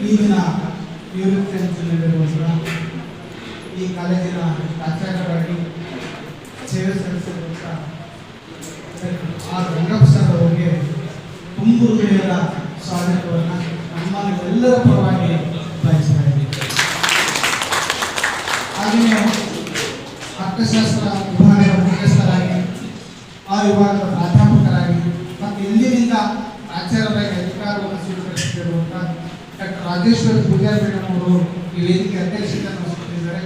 ಈಗಿನ ನಿವೃತ್ತಿ ಅಂಚನೆಗೋಸ್ಕರ ಈ ಕಾಲೇಜಿನ ಪ್ರಾಚಾರ್ಯರಾಗಿ ಸೇವೆ ಸಲ್ಲಿಸಿರುವಂಥ ಆರ್ ರಂಗಪ್ಪ ಸರ್ ಅವರಿಗೆ ತುಂಬ ಹೃದಯದ ಸ್ವಾಗತವನ್ನು ನಮ್ಮೆಲ್ಲರ ಪರವಾಗಿ ಬಯಸ್ತಾ ಇದ್ದೀವಿ. ಹಾಗೆಯೇ ಅರ್ಥಶಾಸ್ತ್ರ ವಿಭಾಗದ ಮುಖ್ಯಸ್ಥರಾಗಿ ಆ ವಿಭಾಗದ ಪ್ರಾಧ್ಯಾಪಕರಾಗಿ ಮತ್ತು ಇಂದಿನಿಂದ ಪ್ರಾಚಾರ್ಯರಾಗಿ ಅಧಿಕಾರವನ್ನು ಸ್ವೀಕರಿಸುತ್ತಿರುವಂಥ ಡಾಕ್ಟರ್ ರಾಜೇಶ್ವರಿ ಪೂಜಾರಿ ಮೇಡಮ್ ಅವರು ಈ ವೇದಿಕೆ ಅಧ್ಯಕ್ಷತೆಯನ್ನು ವಹಿಸುತ್ತಿದ್ದಾರೆ.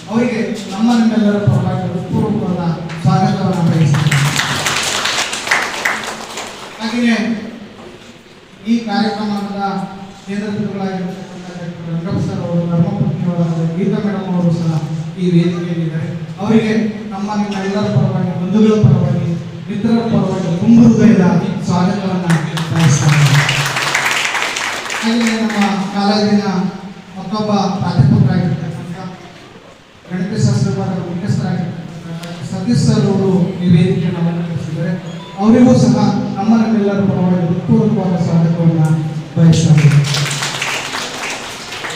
ಅವರಿಗೆ ನಮ್ಮೆಲ್ಲರ ಪರವಾಗಿ ಹೃತ್ಪೂರ್ವಕವಾದ ಸ್ವಾಗತವನ್ನು ಬಯಸ್ತಾರೆ. ಹಾಗೆಯೇ ಈ ಕಾರ್ಯಕ್ರಮದ ಕೇಂದ್ರ ಬಿಂದುಗಳಾಗಿರತಕ್ಕಂಥ ಡಾಕ್ಟರ್ ರಂಗಪ್ಪ ಸರ್ ಅವರು, ಧರ್ಮಪತ್ನಿಯವರಾದ ಗೀತಾ ಮೇಡಮ್ ಅವರು ಸಹ ಈ ವೇದಿಕೆಯಲ್ಲಿದ್ದಾರೆ. ಅವರಿಗೆ ನಿಮ್ಮೆಲ್ಲರ ಪರವಾಗಿ, ಬಂಧುಗಳ ಪರವಾಗಿ, ಮಿತ್ರರ ಪರವಾಗಿ ತುಂಬ ಹೃದಯದ ಸ್ವಾಗತವನ್ನು ಬಯಸ್ತಾರೆ. ಹಾಗೆಯೇ ನಮ್ಮ ಕಾಲೇಜಿನ ಮತ್ತೊಬ್ಬ ಪ್ರಾಧ್ಯಾಪಕರಾಗಿರ್ತಕ್ಕಂಥ ಗಣಿತಶಾಸ್ತ್ರ ವಿಭಾಗದ ಮುಖ್ಯಸ್ಥರಾಗಿರ್ತಕ್ಕಂಥ ಸತೀಶ್ ಸರ್ ಅವರು ಈ ವೇದಿಕೆಯನ್ನು ಅಲಂಕರಿಸಿದ್ದಾರೆ. ಅವರಿಗೂ ಸಹ ನಮ್ಮೆಲ್ಲರ ಪರವಾಗಿ ಹೃತ್ಪೂರ್ವಕವಾದ ಸ್ವಾಗತವನ್ನು ಬಯಸ್ತಾರೆ.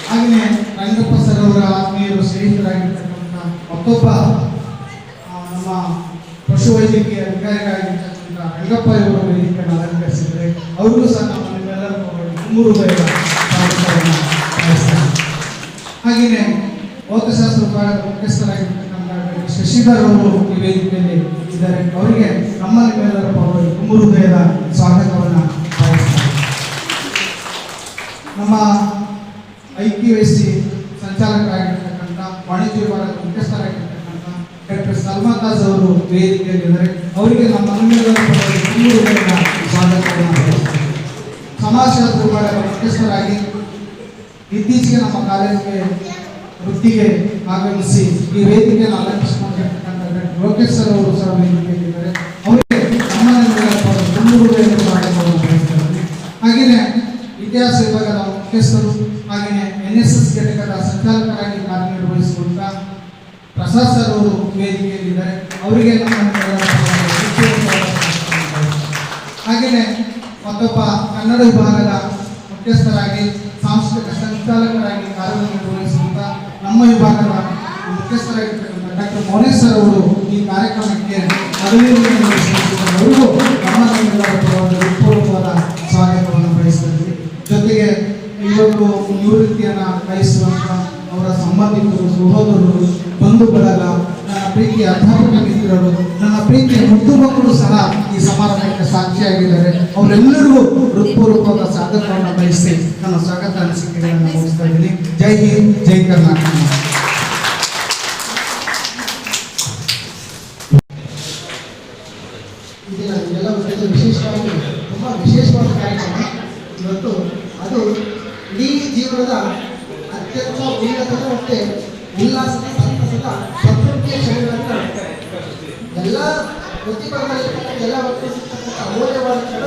ಹಾಗೆಯೇ ರಂಗಪ್ಪ ಸರ್ ಅವರ ಆತ್ಮೀಯರು, ಸ್ನೇಹಿತರಾಗಿರ್ತಕ್ಕಂಥ ಮತ್ತೊಬ್ಬ ನಮ್ಮ ಪಶುವೈದ್ಯಕೀಯ ಅಧಿಕಾರಿಗಳಾಗಿರ್ತಕ್ಕಂಥ ರಂಗಪ್ಪ ಇವರು ವೇದಿಕೆಯನ್ನು ಅಲಂಕರಿಸಿದರೆ ಅವರಿಗೂ ಸಹ ನಮ್ಮೆಲ್ಲರ ಪರವಾಗಿ ತುಂಬ ಹೃದಯದ ಸ್ವಾಗತವನ್ನು ಬಯಸ್ತಾರೆ. ಹಾಗೆಯೇ ಭೌತಶಾಸ್ತ್ರ ವಿಭಾಗದ ಮುಖ್ಯಸ್ಥರಾಗಿರ್ತಕ್ಕಂಥ ಶಶಿಧರ್ ಅವರು ಈ ವೇದಿಕೆಯಲ್ಲಿ ಇದ್ದಾರೆ. ಅವರಿಗೆ ನಮ್ಮೆಲ್ಲರ ಪರವಾಗಿ ತುಂಬ ಹೃದಯದ ಸ್ವಾಗತವನ್ನು ಬಯಸ್ತಾರೆ. ನಮ್ಮ IQAC ಸಂಚಾಲಕರಾಗಿರ್ತಕ್ಕಂಥ ವಾಣಿಜ್ಯ ವಿಭಾಗದ ಮುಖ್ಯಸ್ಥರಾಗಿರ್ತಕ್ಕಂಥ ಡಾಕ್ಟರ್ ಸಲ್ಮಾತಾಜ್ ಅವರು ವೇದಿಕೆಯಲ್ಲಿದ್ದಾರೆ. ಅವರಿಗೆ ನಮ್ಮೆಲ್ಲರ ಪರವಾಗಿ ತುಂಬ ಹೃದಯದ ಸ್ವಾಗತವನ್ನು ಬಯಸ್ತಾರೆ. ಸಮಾಜಶಾಸ್ತ್ರ ವಿಭಾಗದ ಮುಖ್ಯಸ್ಥರಾಗಿ ಇತ್ತೀಚೆಗೆ ನಮ್ಮ ಕಾಲೇಜಿಗೆ ವೃತ್ತಿಗೆ ಆಗಮಿಸಿ ಈ ವೇದಿಕೆಯನ್ನು ಅಲಂಕರಿಸಿಕೊಂಡಿರ್ತಕ್ಕಂಥ ಡಾಕ್ಟರ್ ಲೋಕೇಶ್ ಸರ್ ಅವರು ಸಹ ವೇದಿಕೆಯಲ್ಲಿದ್ದಾರೆ. ಅವರಿಗೆ ನಮ್ಮೆಲ್ಲರ ಪರವಾಗಿ ತುಂಬ ಹೃದಯದ ಸ್ವಾಗತವನ್ನು ಬಯಸ್ತಾರೆ. ಹಾಗೆಯೇ ಇತಿಹಾಸ ವಿಭಾಗದ ಮುಖ್ಯಸ್ಥರು, ಹಾಗೆಯೇ NSS ಘಟಕದ ಸಂಚಾಲಕರಾಗಿ ಕಾರ್ಯನಿರ್ವಹಿಸುವಂಥ ಪ್ರಸಾದ್ ಸರ್ ಅವರು ವೇದಿಕೆಯಲ್ಲಿದ್ದಾರೆ. ಅವರಿಗೆ ಹಾಗೆಯೇ ಮತ್ತೊಬ್ಬ ಕನ್ನಡ ವಿಭಾಗದ ಮುಖ್ಯಸ್ಥರಾಗಿ ಸಾಂಸ್ಕೃತಿಕ ಸಂಚಾಲಕರಾಗಿ ಕಾರ್ಯನಿರ್ವಹಿಸುವಂಥ ನಮ್ಮ ವಿಭಾಗದ ಮುಖ್ಯಸ್ಥರಾಗಿರ್ತಕ್ಕಂಥ ಡಾಕ್ಟರ್ ಮೌನೇಶ್ ಸರ್ ಅವರು ಈ ಕಾರ್ಯಕ್ರಮಕ್ಕೆ ಅವರಿಗೂ ನಮ್ಮೆಲ್ಲರ ಪರವಾಗಿ ಹೃತ್ಪೂರ್ವಕವಾದ ಸ್ವಾಗತವನ್ನು ಬಯಸ್ತಾರೆ. ಜೊತೆಗೆ ಇವತ್ತು ನಿವೃತ್ತಿಯನ್ನು ಬಯಸುವಂಥ ಅವರ ಸಂಬಂಧಿಕರು, ಸಹೋದರರು, ಬಂಧು ಬಳಗ, ನನ್ನ ಪ್ರೀತಿಯ ಅಧ್ಯಾಪಕ ಮಿತ್ರರು, ನನ್ನ ಪ್ರೀತಿಯ ಮುದ್ದು ಮಕ್ಕಳು ಸಹ ಈ ಸಮಾರಂಭಕ್ಕೆ ಸಾಕ್ಷಿಯಾಗಿದ್ದಾರೆ. ಅವರೆಲ್ಲರಿಗೂ ಹೃತ್ಪೂರ್ವಕವಾದ ಸ್ವಾಗತವನ್ನು ಬಯಸಿ ನನ್ನ ಸ್ವಾಗತ ಅನಿಸಿಕೆಗಳನ್ನು ಮುಗಿಸ್ತಾ ಇದ್ದೀನಿ. ಜೈ ಹಿಂದ್, ಜೈ ಕರ್ನಾಟಕ. ವಿಶೇಷವಾಗಿ ತುಂಬ ವಿಶೇಷವಾದ ಕಾರ್ಯಕ್ರಮ ಇವತ್ತು. ಅದು ಇಡೀ ಜೀವನದ ಅತ್ಯಂತ ಉನ್ನತದ ಮತ್ತು ಉಲ್ಲಾಸದ, ಸಂತಸದ, ಸಂತೃಪ್ತಿಯ ಕ್ಷಣಗಳನ್ನು ಎಲ್ಲ ವೃತ್ತಿಪರವಾಗಿರ್ತಕ್ಕಂಥ ಎಲ್ಲ ವರ್ತಿಸಿರ್ತಕ್ಕಂಥ ಅಮೂಲ್ಯವಾದ ಕ್ಷಣ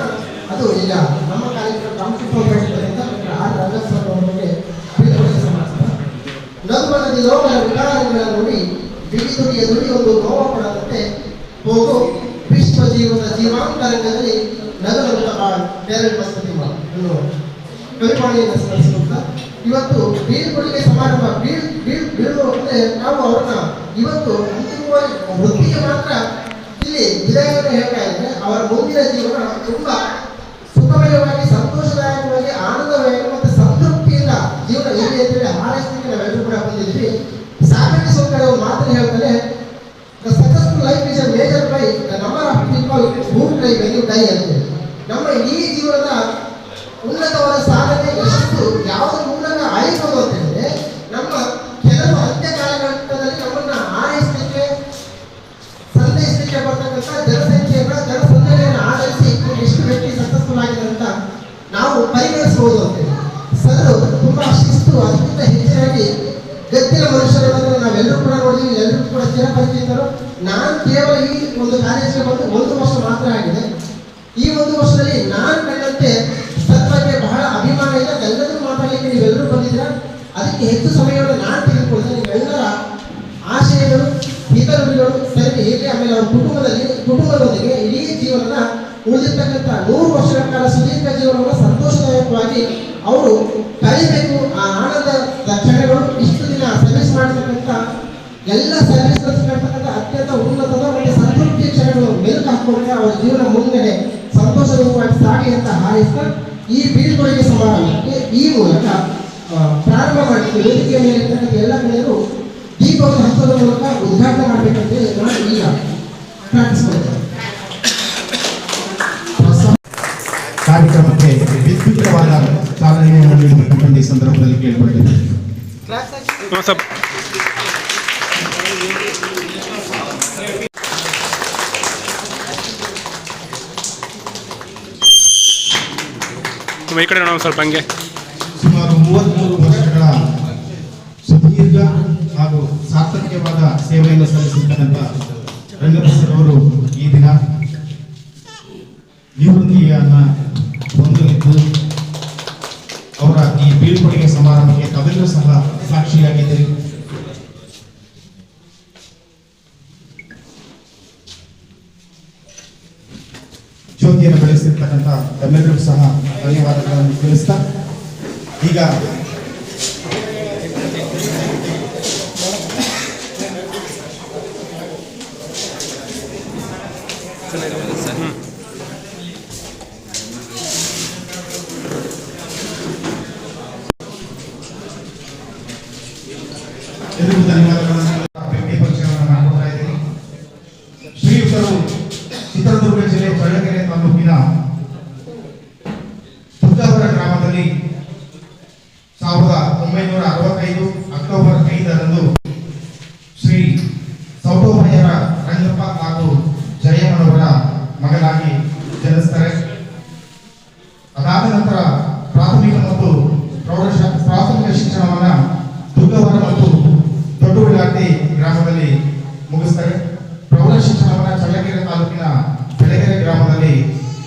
ಅದು ಇಲ್ಲ. ನಮ್ಮ ಕಾಲೇಜಿನ ಪ್ರಾಂಶುಪಾಲರಾಗಿರ್ತಕ್ಕಂಥ ಡಾಕ್ಟರ್ ಆರ್ ರಂಗಪ್ಪ ಸರ್ ಅವರಿಗೆ ನಗುಮನದಿ ಲೋಕದ ವಿಕಾರಗಳ ನೋಡಿ ಬಿಗಿದುಡಿಯ ದುಡಿ ಒಂದು ನೋವ ಪಡದಂತೆ ಹೋಗು ವಿಶ್ವ ಜೀವದ ಜೀವಾಂತರಂಗದಲ್ಲಿ ನಗರದ ಬೇರೆ ಮಸ್ತಿ ಅನ್ನುವ ಕವಿವಾಣಿಯನ್ನು ಸ್ಮರಿಸುತ್ತ ಇವತ್ತು ಬೀಳ್ಕೊಡುಗೆ ಸಮಾರಂಭ ಬೀಳುವಂತೆ ನಾವು ಅವ್ರನ್ನ ಇವತ್ತು ಅಂತಿಮವಾಗಿ ವೃತ್ತಿಗೆ ಮಾತ್ರ ಇಲ್ಲಿ ವಿದಾಯವನ್ನು ಹೇಳ್ತಾ ಇದ್ರೆ ಅವರ ಮುಂದಿನ ಜೀವನ ತುಂಬಾ ಸುಖಮಯವಾಗಿ, ಸಂತೋಷದಾಯಕವಾಗಿ, ಆನಂದವಾಗಿ ಮತ್ತು ಸಂತೃಪ್ತಿಯಿಂದ ಜೀವನ ಎಲ್ಲಿ ಅಂತೇಳಿ ಹಾರೈಸಲಿಕ್ಕೆ ನಾವೆಲ್ಲರೂ ಕೂಡ ಬಂದಿದ್ವಿ. ಸಾಕಷ್ಟು ಸ್ವಲ್ಪ ಒಂದು ಮಾತನ್ನು ಹೇಳ್ತಾರೆ, the successful life is a measure by the number of people who try when you die ಅಂತೇಳಿ. ನಮ್ಮ ಇಡೀ ಜೀವನದ ಉನ್ನತವಾದ ಸಾಧನೆ, ಯಶಸ್ಸು ಯಾವುದ್ರ ಮೂಲಕ ಆಯ್ಬೋದು ಅಂತ ಹೇಳಿದ್ರೆ ನಮ್ಮ ಕೆಲವು ಅಂತ್ಯ ಕಾಲಘಟ್ಟದಲ್ಲಿ ನಮ್ಮನ್ನ ಆರೈಸಲಿಕ್ಕೆ, ಸಂತೈಸಲಿಕ್ಕೆ ಬರ್ತಕ್ಕಂಥ ಜನಸಂಖ್ಯೆಯನ್ನು ಆಧರಿಸಿ ಎಷ್ಟು ವ್ಯಕ್ತಿ ಸಕ್ಸಸ್ಫುಲ್ ಆಗಿದೆ ಅಂತ ನಾವು ಪರಿಗಣಿಸಬಹುದು ಅಂತೇಳಿ. ಸರ್ ತುಂಬಾ ಶಿಸ್ತು, ಅದಕ್ಕಿಂತ ಹೆಚ್ಚಾಗಿ ಗತ್ತಿನ ಮನುಷ್ಯರನ್ನು ನಾವೆಲ್ಲರೂ ಕೂಡ ನೋಡಿದ್ವಿ, ಎಲ್ಲರೂ ಕೂಡ ಚಿರಪರಿಚಿತರು. ನಾನು ಕೇವಲ ಈ ಒಂದು ಕಾಲೇಜಿಗೆ ಬಂದು 1 ವರ್ಷ ಮಾತ್ರ ಆಗಿದೆ. ಈ 1 ವರ್ಷದಲ್ಲಿ ನಾನು ಕಂಡಂತೆ ಸತ್ವಕ್ಕೆ ಬಹಳ ಅಭಿಮಾನ ಇದೆ. ಎಲ್ಲರೂ ಮಾತಾಡಲಿಕ್ಕೆ ನೀವೆಲ್ಲರೂ ಬಂದಿದ್ದೀರ. ಅದಕ್ಕೆ ಹೆಚ್ಚು ಸಮಯವನ್ನು ನಾನು ತೆಗೆದುಕೊಳ್ತೇನೆ. ನೀವೆಲ್ಲರ ಆಶಯಗಳು, ಹಿತನುಡಿಗಳು ಸರಿ ಹೇಗೆ, ಆಮೇಲೆ ಅವ್ರ ಕುಟುಂಬದೊಂದಿಗೆ ಇಡೀ ಜೀವನದ ಉಳಿದಿರ್ತಕ್ಕಂಥ 100 ವರ್ಷಗಳ ಕಾಲ ಸುದೀರ್ಘ ಜೀವನವನ್ನು ಸಂತೋಷದಾಯಕವಾಗಿ ಅವರು ಕಲಿಬೇಕು. ಆ ಆನಂದ ಕ್ಷಣಗಳು ಇಷ್ಟು ದಿನ ಸರ್ವಿಸ್ ಮಾಡತಕ್ಕಂಥ ಎಲ್ಲ ಸರ್ವಿಸ್ ಕರ್ತಕ್ಕಂಥ ಅತ್ಯಂತ ಉನ್ನತದ ಮತ್ತು ಸಂತೃಪ್ತಿಯ ಕ್ಷಣಗಳು ಮೆಲುಕು ಹಾಕಿಕೊಂಡ್ರೆ ಅವರ ಜೀವನ ಮುಂದೆ ಸಂತೋಷವಾಗಿ ಸಾಗಿ ಅಂತ ಹಾರೈಸ್ತಾ ಈ ಬೀಳ್ಕೊಡುಗೆ ಸಮಾರಂಭಕ್ಕೆ ಈ ಮೂಲಕ ಪ್ರಾರಂಭ ಮಾಡಿದ್ದು ವೇದಿಕೆಯ ಮೇಲೆ ಇರ್ತಕ್ಕಂಥ ಎಲ್ಲ ಗಣ್ಯರು ದೀಪವನ್ನು ಹಚ್ಚೋದ್ರ ಮೂಲಕ ಉದ್ಘಾಟನೆ ಮಾಡಬೇಕಂತೇಳಿ ನಾನು ಈಗ ಪ್ರಾರ್ಥಿಸಿಕೊಳ್ತೇನೆ. ಕಾರ್ಯಕ್ರಮಕ್ಕೆ ವಿದ್ಯುಕ್ತವಾದ ಚಾಲನೆಯನ್ನು ನೀಡಬೇಕಂತ ಈ ಸಂದರ್ಭದಲ್ಲಿ ಕೇಳಿಕೊಳ್ತೇನೆ. ಈ ಕಡೆ ನಾವು ಸ್ವಲ್ಪ ಹಂಗೆ ಸುಮಾರು 33 ವರ್ಷಗಳ ಸುದೀರ್ಘ ಹಾಗೂ ಸಾರ್ಥಕ್ಯವಾದ ಸೇವೆಯನ್ನು ಸಲ್ಲಿಸಿರ್ತಕ್ಕಂಥ ರಂಗಪ್ರಸಾದ್ ಅವರು ಈ ದಿನ ನಿವೃತ್ತಿಯನ್ನ ಹೊಂದಲಿದ್ದು ಅವರ ಈ ಬೀಳ್ಕೊಡುಗೆ ಸಮಾರಂಭಕ್ಕೆ ತಾವೆಲ್ಲರೂ ಸಹ ಸಾಕ್ಷಿಯಾಗಿದ್ದೀರಿ. ಜ್ಯೋತಿಯನ್ನು ಬೆಳೆಸಿರ್ತಕ್ಕಂಥ ತಮ್ಮೆಲ್ಲರಿಗೂ ಸಹ ಧನ್ಯವಾದಗಳನ್ನು ತಿಳಿಸ್ತಾ ಈಗ ಎಲ್ಲರಿಗೂ ಧನ್ಯವಾದಗಳನ್ನು ವ್ಯಕ್ತಿ ಪರಿಚಯವನ್ನು ಮಾಡಿಕೊಡ್ತಾ ಇದ್ದೀನಿ. ಶ್ರೀಯುತರು ಚಿತ್ರದುರ್ಗ ಜಿಲ್ಲೆ ಚಳ್ಳಕೆರೆ ತಾಲೂಕಿನ ಪುತ್ತವರ ಗ್ರಾಮದಲ್ಲಿ 1965 ಅಕ್ಟೋಬರ್ 5ರಂದು ಶ್ರೀ ಸೌಟೋಭಯ್ಯರ ರಂಗಪ್ಪ ಹಾಗೂ ಜಯಮ್ಮನವರ ಮಗನಾಗಿ ಜನಿಸ್ತಾರೆ. ಅದಾದ ನಂತರ ಪ್ರಾಥಮಿಕ ಮತ್ತು ಪ್ರಾಥಮಿಕ ಶಿಕ್ಷಣವನ್ನ ದುರ್ಗವರ ಮತ್ತು ದೊಡ್ಡಬಳ್ಳಾರ್ತಿ ಗ್ರಾಮದಲ್ಲಿ ಮುಗಿಸ್ತಾರೆ. ಪ್ರೌಢ ಶಿಕ್ಷಣವನ್ನ ಚಳ್ಳಕೆರೆ ತಾಲೂಕಿನ ಬೆಳಗೆರೆ ಗ್ರಾಮದಲ್ಲಿ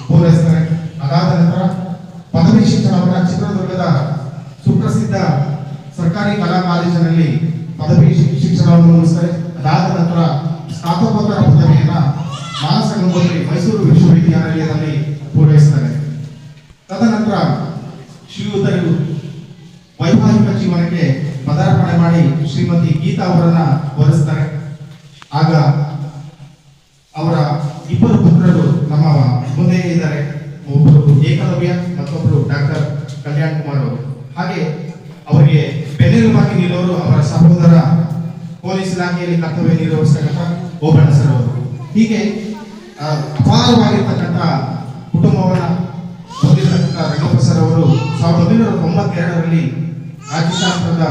ಪೂರೈಸ್ತಾರೆ. ಅದಾದ ನಂತರ ಪದವಿ ಶಿಕ್ಷಣವನ್ನ ಚಿತ್ರದುರ್ಗದ ಸುಪ್ರಸಿದ್ಧ ಸರ್ಕಾರಿ ಕಲಾ ಕಾಲೇಜಿನಲ್ಲಿ ಪದವಿ ಶಿಕ್ಷಣವನ್ನು ಮುಗಿಸ್ತಾರೆ. ಅದಾದ ನಂತರ ಸ್ನಾತಕೋತ್ತರ ಪದವಿಯನ್ನ ಮಾನಸ ಗಂಗೋತ್ರಿ ಮೈಸೂರು ವಿಶ್ವವಿದ್ಯಾನಿಲಯದಲ್ಲಿ ಪೂರೈಸ್ತಾರೆ. ತದನಂತರ ಶ್ರೀಯುತರು ವೈವಾಹಿಕ ಜೀವನಕ್ಕೆ ಪದಾರ್ಪಣೆ ಮಾಡಿ ಶ್ರೀಮತಿ ಗೀತಾ ಅವರನ್ನ ವರಿಸ್ತಾರೆ. ಆಗ ಅವರ ಇಬ್ಬರು ಪುತ್ರರು ನಮ್ಮ ಮುಂದೆ ಇದ್ದಾರೆ. ಒಬ್ಬರು ಏಕಲವ್ಯ, ಮತ್ತೊಬ್ಬರು ಡಾಕ್ಟರ್ ಕಲ್ಯಾಣ್ ಕುಮಾರ್ ಅವರು. ಹಾಗೆ ಅವರಿಗೆ ಬೆನ್ನೆಲುಬಾಗಿ ನಿಲ್ಲೋರು ಅವರ ಸಹೋದರ ಪೊಲೀಸ್ ಇಲಾಖೆಯಲ್ಲಿ ಕರ್ತವ್ಯ ನಿರ್ವಹಿಸತಕ್ಕಂಥ ಓಬಣ್ಣ ಸರ್ ಅವರು. ಹೀಗೆ ಅಪಾರವಾಗಿರ್ತಕ್ಕಂಥ ಕುಟುಂಬವನ್ನ ಹೊಂದಿರತಕ್ಕಂಥ ರಂಗಪ್ರಸಾದ್ ಅವರು 1992ರಲ್ಲಿ ರಾಜ್ಯಶಾಸ್ತ್ರದ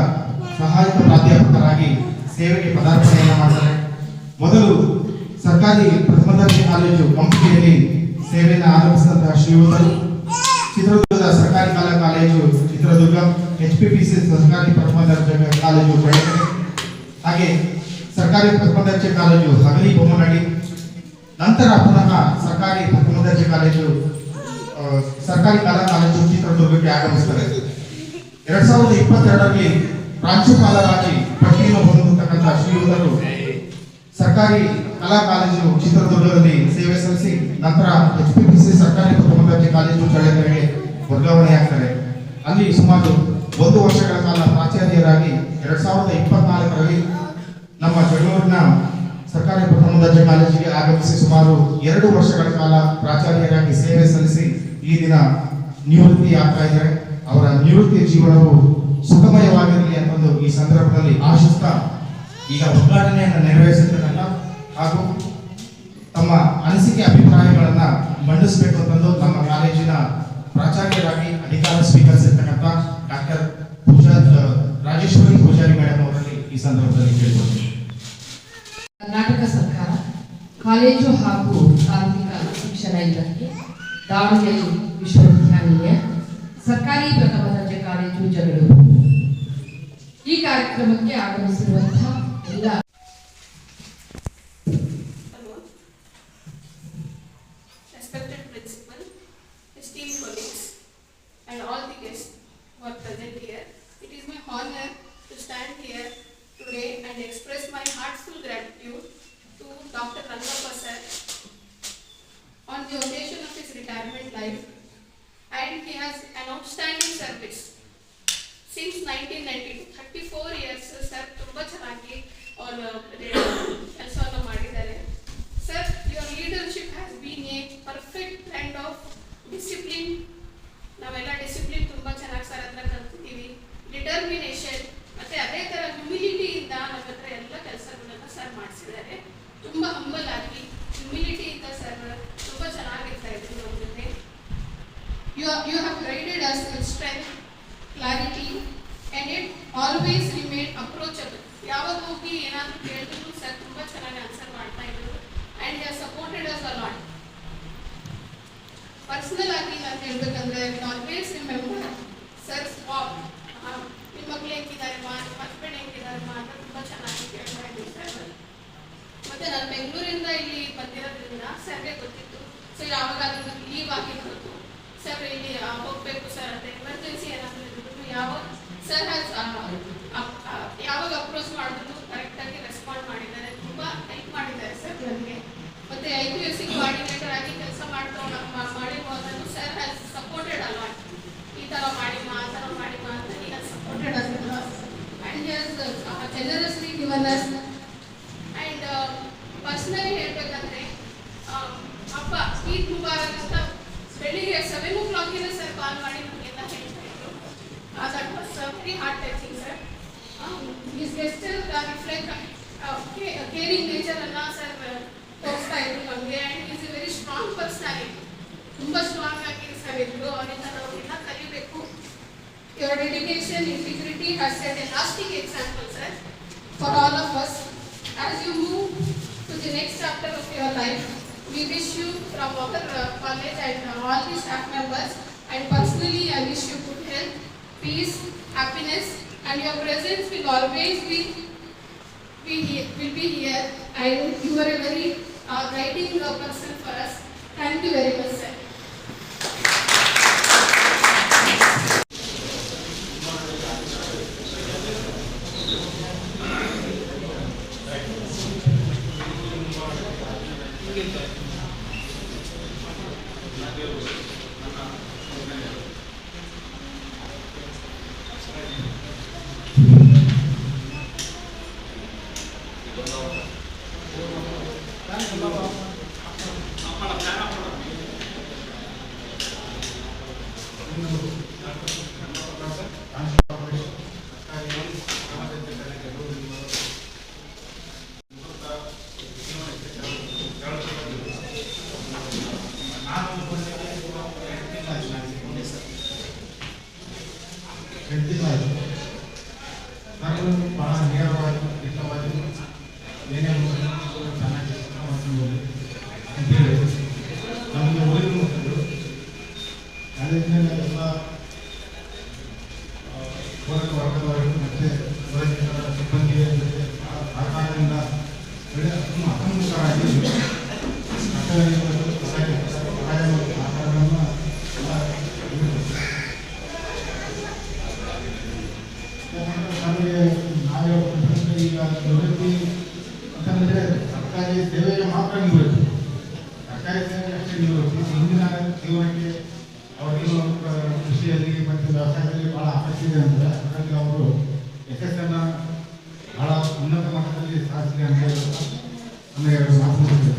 ಸಹಾಯಕ ಪ್ರಾಧ್ಯಾಪಕರಾಗಿ ಸೇವೆಗೆ ಪದಾರ್ಪಣೆಯನ್ನು ಮಾಡ್ತಾರೆ. ಮೊದಲು ಸರ್ಕಾರಿ ಪ್ರಥಮ ದರ್ಜೆ ಕಾಲೇಜು ಕಂಪ್ನಿಯಲ್ಲಿ ಸೇವೆಯನ್ನು ಆರಂಭಿಸಿದಂತಹ ಶ್ರೀಯುತರು ಚಿತ್ರದುರ್ಗದ ಸರ್ಕಾರಿ ಕಲಾ ಕಾಲೇಜು ಚಿತ್ರದುರ್ಗ, HPPC ಸರ್ಕಾರಿ ಪ್ರಥಮ ದರ್ಜೆ ಕಾಲೇಜು ಬೆಳಗೆರೆ, ಹಾಗೆ ಸರ್ಕಾರಿ ಪ್ರಥಮ ದರ್ಜೆ ಕಾಲೇಜು ಹಗಲಿ ಬೊಮ್ಮನಹಳ್ಳಿ, ನಂತರ ಪುನಃ ಸರ್ಕಾರಿ ಪ್ರಥಮ ದರ್ಜೆ ಕಾಲೇಜು ಸರ್ಕಾರಿ ಕಲಾ ಕಾಲೇಜು ಚಿತ್ರದುರ್ಗಕ್ಕೆ ಆಗಮಿಸುತ್ತದೆ. 2022ರಲ್ಲಿ ಪ್ರಾಂಶುಪಾಲರಾಗಿ ಪಟ್ಟಿಯನ್ನು ಹೊಂದಿರತಕ್ಕಂಥ ಶ್ರೀಯುತರು ಸರ್ಕಾರಿ ಕಲಾ ಕಾಲೇಜು ಚಿತ್ರದುರ್ಗದಲ್ಲಿ ಸೇವೆ ಸಲ್ಲಿಸಿ ನಂತರ HPPC ಸರ್ಕಾರಿ ಪ್ರಥಮ ದರ್ಜೆ ಕಾಲೇಜು ಚಳ್ಳಕೆರೆಗೆ ವರ್ಗಾವಣೆಯಾಗ್ತಾರೆ. ಅಲ್ಲಿ ಸುಮಾರು 1 ವರ್ಷಗಳ ಕಾಲ ಪ್ರಾಚಾರ್ಯರಾಗಿ 2024ರಲ್ಲಿ ನಮ್ಮ ಬೆಂಗಳೂರಿನ ಸರ್ಕಾರಿ ಪ್ರಥಮ ದರ್ಜೆ ಕಾಲೇಜಿಗೆ ಆಗಮಿಸಿ ಸುಮಾರು 2 ವರ್ಷಗಳ ಕಾಲ ಪ್ರಾಚಾರ್ಯರಾಗಿ ಸೇವೆ ಸಲ್ಲಿಸಿ ಈ ದಿನ ನಿವೃತ್ತಿ ಆಗ್ತಾ ಇದ್ದಾರೆ. ಅವರ ನಿವೃತ್ತಿ ಜೀವನವು ಸುಖಮಯವಾಗಿರಲಿ ಅನ್ನೋದು ಈ ಸಂದರ್ಭದಲ್ಲಿ ಆಶಿಸ್ತಾ ಈಗ ಉದ್ಘಾಟನೆಯನ್ನು ನೆರವೇರಿಸಿರ್ತಕ್ಕಂಥ ಹಾಗೂ ತಮ್ಮ ಅನಿಸಿಕೆ ಅಭಿಪ್ರಾಯಗಳನ್ನ ಮಂಡಿಸಬೇಕು ಅಂತಂದು ನಮ್ಮ ಕಾಲೇಜಿನ ಪ್ರಾಚಾರ್ಯರಾಗಿ ಅಧಿಕಾರ ಸ್ವೀಕರಿಸಿರ್ತಕ್ಕಂಥ ಡಾಕ್ಟರ್ ರಾಜೇಶ್ವರಿ ಪೂಜಾರಿ ಮೇಡಮ್ ಅವರಲ್ಲಿ ಈ ಸಂದರ್ಭದಲ್ಲಿ ಕೇಳಿಕೊಳ್ತೀನಿ. ಕರ್ನಾಟಕ ಸರ್ಕಾರ ಕಾಲೇಜು ಹಾಗೂ ತಾಂತ್ರಿಕ ಶಿಕ್ಷಣ ಇಲಾಖೆ, ದಾವಣಗೆರೆ ವಿಶ್ವವಿದ್ಯಾನಿಲಯ, ಸರ್ಕಾರಿ ಪ್ರಥಮ ದರ್ಜೆ ಕಾಲೇಜು ಜಗಳೂರು ಈ ಕಾರ್ಯಕ್ರಮಕ್ಕೆ ಆಗಮಿಸಿರುವಂತಹ ಎಲ್ಲ respected principal, esteemed colleagues, and all the guests who are present here, it is my honor to stand here today and express my heartfelt gratitude to Dr. Rangappa sir on the occasion of his life, and he has an outstanding service. Since 1992, 34 years, sir, ತುಂಬಾ ಚೆನ್ನಾಗಿ ಅವರು ಕೆಲಸವನ್ನು ಮಾಡಿದ್ದಾರೆ. Sir, your leadership has been a perfect blend of discipline. ನಾವೆಲ್ಲ discipline ತುಂಬಾ ಚೆನ್ನಾಗಿ sir ಹತ್ರ ಕಲ್ತಿದ್ದೀವಿ. ಡಿಟರ್ಮಿನೇಷನ್ ಮತ್ತೆ ಅದೇ ತರ ಹ್ಯುಮಿಲಿಟಿಯಿಂದ ನಮ್ಮ ಹತ್ರ ಎಲ್ಲ ಕೆಲಸಗಳನ್ನ ಸರ್ ಮಾಡಿಸಿದ್ದಾರೆ. ತುಂಬಾ ಹಂಬಲ್ ಆಗಿ ಹ್ಯುಮಿಲಿಟಿಯಿಂದ ಸರ್ ತುಂಬಾ ಚೆನ್ನಾಗಿರ್ತಾ ಇದ್ರು ನಮ್ಮ ಜೊತೆ. You have guided us with strength, clarity, and it always remained approachable. ಯಾವಾಗ ಹೋಗಿ ಏನಾದರೂ ಕೇಳಿದ್ರು ಸರ್ ತುಂಬಾ ಚೆನ್ನಾಗಿ ಆನ್ಸರ್ ಮಾಡ್ತಾ ಇದ್ರು. And he has supported us a lot. Personal ಆಗಿ ನಾನು ಹೇಳ್ಬೇಕಂದ್ರೆ ಆಲ್ವೇಸ್ ರಿಮೆಂಬರ್ ಸರ್ ಸ್ಟಾಪ್ ನಿಮ್ಮ ಮಕ್ಳು ಹೆಂಗಿದ್ದಾರೆ ನಿಮ್ಮ ಹಸ್ಬೆಂಡ್ ಹೆಂಗಿದ್ದಾರೆ ಅಂತ ತುಂಬಾ ಚೆನ್ನಾಗಿ ಕೇಳ್ತಾ ಇದ್ದೀವಿ ಸರ್. ಮತ್ತೆ ನಾನು ಬೆಂಗಳೂರಿಂದ ಇಲ್ಲಿ ಬಂದಿರೋದ್ರಿಂದ ಸರ್ಗೆ ಗೊತ್ತಿತ್ತು. ಸೊ ಯಾವಾಗಾದ್ರೂ ಲೀವ್ ಆಗಿರ್ಬೋದು ಸರ್ ಇಲ್ಲಿ ಹೋಗ್ಬೇಕು ಸರ್ ಅಂತ ಎಮರ್ಜೆನ್ಸಿ ಏನಾದರೂ ಇದ್ರು ಯಾವಾಗ ಸರ್ ಯಾವಾಗ ಅಪ್ರೋಚ್ ಮಾಡಿದ್ರು ಕರೆಕ್ಟಾಗಿ ರೆಸ್ಪಾಂಡ್ ಮಾಡಿದ್ದಾರೆ. ತುಂಬಾ ಹೆಲ್ಪ್ ಮಾಡಿದ್ದಾರೆ ಸರ್ ನನಗೆ. ಮತ್ತೆ IQAC ಕೋಆರ್ಡಿನೇಟರ್ ಆಗಿ ಕೆಲಸ ಮಾಡಿರುವಾಗಲೂ ಸರ್ ಹ್ಯಾಸ್ ಸಪೋರ್ಟೆಡ್ ಅಲಾಟ್. ಈ ಥರ ಮಾಡಿಮ್ಮ ಆ ಥರ ಮಾಡಿಮ್ಮ ಅಂತ he has supported us a lot and he has generously given us. And personally ಹೇಳ್ಬೇಕಂದ್ರೆ ಅಪ್ಪ ಈದ್ ಮುಬಾರಕ್ ಅಂತ ಬೆಳಿಗ್ಗೆ 7 o'clock ಸರ್ ಕಾಲ್ ಮಾಡಿ ನಮಗೆಲ್ಲ ಹೇಳ್ತಾ ಇದ್ರು. That was very heart touching sir. His gesture reflect caring nature ಅನ್ನ ಸರ್ ತೋರಿಸ್ತಾ ಇದ್ರು ನಮಗೆ. And is a very strong personality. ತುಂಬ ಸ್ಟ್ರಾಂಗ್ ಆಗಿ ಸರ್ ಇದ್ರು. ಅವರಿಂದ ನಾವೆಲ್ಲ ಕಲಿಬೇಕು. Your dedication integrity has set a lasting example sir for all of us. As you move to the next chapter of your life, we wish you from our college and all the staff members, and personally I wish you good health, peace, happiness, and your presence will always be here, and you are a very guiding person for us. Thank you very much sir. ನಾನು ಭಾಳ ನೇರವಾಗಿ ದಿಟ್ಟವಾಗಿ ಏನೇ ಚೆನ್ನಾಗಿ ಅಂತೇಳಿ ನಮಗೆ ಒಳ್ಳೆಯ ಮುಟ್ಟಿದ್ರು. ಕಾಲೇಜಿನಲ್ಲಿ ಎಲ್ಲ ವರ್ಗದವರು ಮತ್ತು ಸಿಬ್ಬಂದಿಯ ಜೊತೆ ಸಹಕಾರದಿಂದ ಹಸನ್ಮುಖರಾಗಿ ಸಹಾಯ ಮತ್ತು ಸಹಕಾರಗಳನ್ನು ಎಲ್ಲ ನಮಗೆ ನಾವೇ ಈಗ ನಿವೃತ್ತಿ ಅಂತಂದರೆ ಸರ್ಕಾರಿ ಸೇವೆಗೆ ಮಾತ್ರ ನಿವೃತ್ತಿ. ಸರ್ಕಾರಿ ಸೇವೆಗೆ ಅಷ್ಟೇ ನಿವೃತ್ತಿ. ಹಿಂದಿನ ಜೀವನಕ್ಕೆ ಅವರಿಗೂ ಕೃಷಿಯಲ್ಲಿ ಮತ್ತು ವ್ಯವಸಾಯದಲ್ಲಿ ಭಾಳ ಆಸಕ್ತಿ ಇದೆ ಅಂದರೆ ಹಾಗಾಗಿ ಅವರು ಯಶಸ್ಸನ್ನು ಭಾಳ ಉನ್ನತ ಮಟ್ಟದಲ್ಲಿ ಸಾಧಿಸಿದೆ ಅಂತ ನನ್ನ ಎರಡು ಮಾತು.